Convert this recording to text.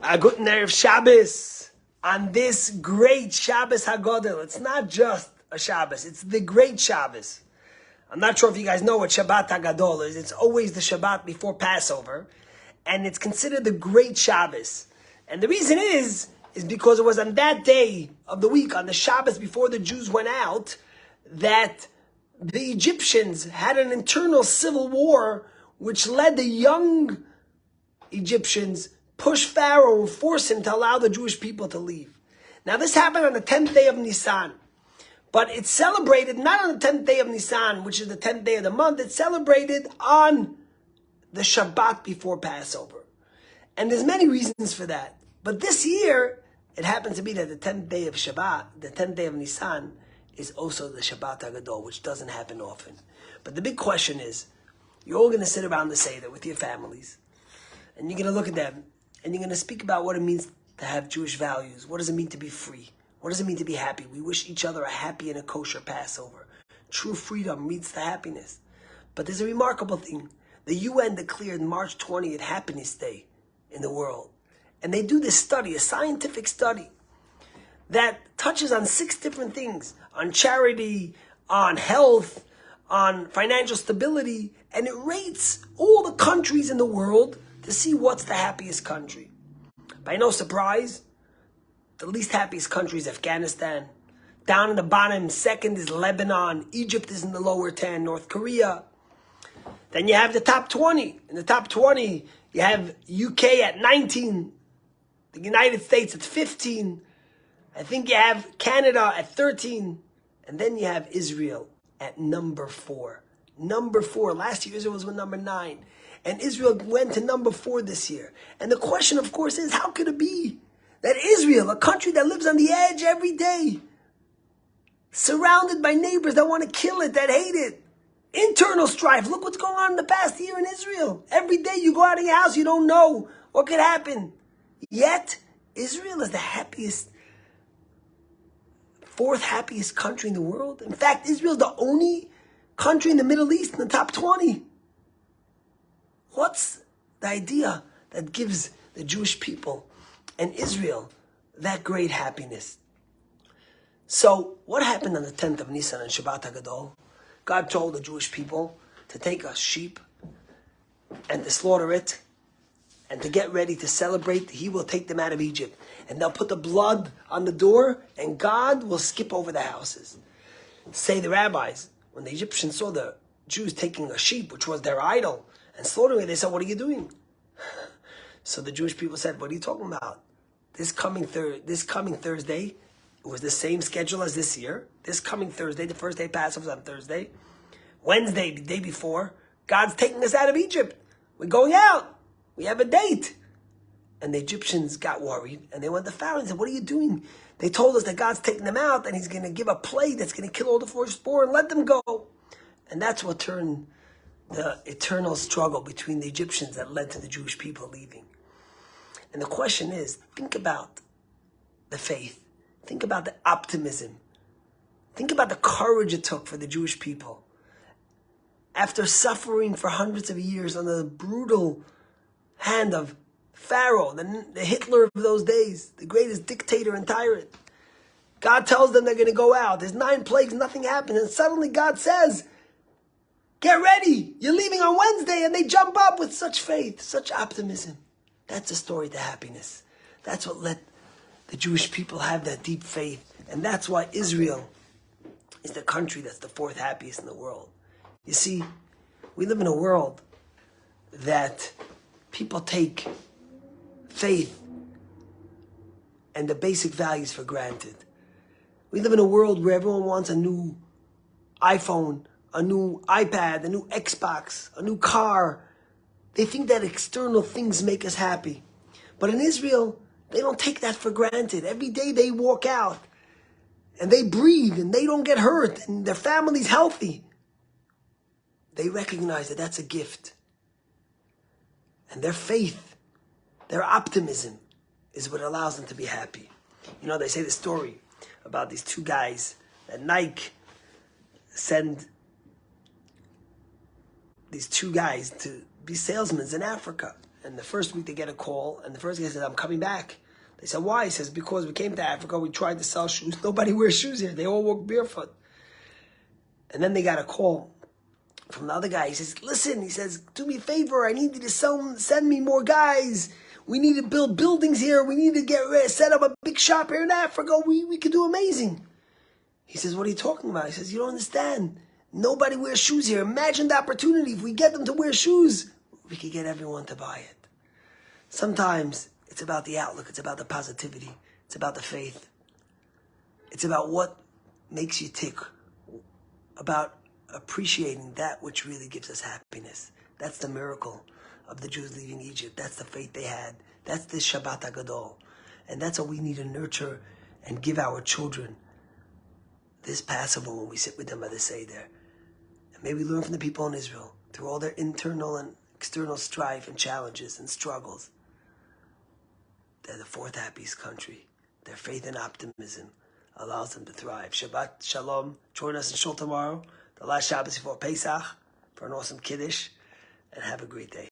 A good Erev Shabbos on this great Shabbat Hagadol. It's not just a Shabbos, it's the great Shabbos. I'm not sure if you guys know what Shabbat Hagadol is. It's always the Shabbat before Passover, and it's considered the great Shabbos. And the reason is because it was on that day of the week, on the Shabbos before the Jews went out, that the Egyptians had an internal civil war which led the young Egyptians push Pharaoh and force him to allow the Jewish people to leave. Now this happened on the 10th day of Nisan, but it's celebrated not on the 10th day of Nisan, which is the 10th day of the month. It's celebrated on the Shabbat before Passover. And there's many reasons for that. But this year, it happens to be that the 10th day of Shabbat, the 10th day of Nisan, is also the Shabbat Hagadol, which doesn't happen often. But the big question is, you're all going to sit around the Seder with your families, and you're going to look at them, and you're going to speak about what it means to have Jewish values. What does it mean to be free? What does it mean to be happy? We wish each other a happy and a kosher Passover. True freedom leads to happiness. But there's a remarkable thing. The UN declared March 20th Happiest Day in the world. And they do this study, a scientific study, that touches on 6 different things. On charity, on health, on financial stability. And it rates all the countries in the world to see what's the happiest country. By no surprise, the least happiest country is Afghanistan. Down in the bottom, second is Lebanon. Egypt is in the lower 10, North Korea. Then you have the top 20. In the top 20, you have UK at 19. The United States at 15. I think you have Canada at 13. And then you have Israel at number 4. Number 4. Last year, Israel was number 9. And Israel went to number 4 this year. And the question, of course, is how could it be that Israel, a country that lives on the edge every day, surrounded by neighbors that want to kill it, that hate it, internal strife. Look what's going on in the past year in Israel. Every day you go out of your house, you don't know what could happen. Yet, Israel is the happiest, 4th happiest country in the world. In fact, Israel is the only country in the Middle East in the top 20. What's the idea that gives the Jewish people and Israel that great happiness? So, what happened on the 10th of Nisan and Shabbat Hagadol? God told the Jewish people to take a sheep and to slaughter it and to get ready to celebrate. He will take them out of Egypt. And they'll put the blood on the door and God will skip over the houses. Say the rabbis, when the Egyptians saw the Jews taking a sheep, which was their idol, and slaughtering it, they said, what are you doing? So the Jewish people said, what are you talking about? This coming Thursday, it was the same schedule as this year. This coming Thursday, the first day of Passover was on Thursday. Wednesday, the day before, God's taking us out of Egypt. We're going out. We have a date. And the Egyptians got worried, and they went to Pharaoh and said, what are you doing? They told us that God's taking them out, and he's going to give a plague that's going to kill all the firstborn. Let them go. And that's what turned the eternal struggle between the Egyptians that led to the Jewish people leaving. And the question is, think about the faith. Think about the optimism. Think about the courage it took for the Jewish people. After suffering for hundreds of years under the brutal hand of Pharaoh, the Hitler of those days, the greatest dictator and tyrant, God tells them they're going to go out. There's 9 plagues, nothing happens. And suddenly God says, get ready. You're leaving on Wednesday. And they jump up with such faith, such optimism. That's the story to happiness. That's what let the Jewish people have that deep faith. And that's why Israel is the country that's the 4th happiest in the world. You see, we live in a world that people take faith and the basic values for granted. We live in a world where everyone wants a new iPhone, a new iPad, a new Xbox, a new car. They think that external things make us happy. But in Israel, they don't take that for granted. Every day they walk out and they breathe and they don't get hurt and their family's healthy. They recognize that that's a gift. And their faith, their optimism is what allows them to be happy. You know, they say the story about these 2 guys that Nike send these 2 guys to be salesmen in Africa. And the first week they get a call, and the first guy says, I'm coming back. They said, why? He says, because we came to Africa, we tried to sell shoes. Nobody wears shoes here. They all walk barefoot. And then they got a call from the other guy. He says, listen, he says, do me a favor. I need you to send me more guys. We need to build buildings here. We need to set up a big shop here in Africa. We could do amazing. He says, what are you talking about? He says, you don't understand. Nobody wears shoes here. Imagine the opportunity. If we get them to wear shoes, we could get everyone to buy it. Sometimes it's about the outlook. It's about the positivity. It's about the faith. It's about what makes you tick. About appreciating that which really gives us happiness. That's the miracle of the Jews leaving Egypt. That's the faith they had. That's this Shabbat Hagadol. And that's what we need to nurture and give our children this Passover when we sit with them by the Seder. And maybe learn from the people in Israel through all their internal and external strife and challenges and struggles. They're the fourth happiest country. Their faith and optimism allows them to thrive. Shabbat Shalom. Join us in Shul tomorrow, the last Shabbos before Pesach, for an awesome Kiddush, and have a great day.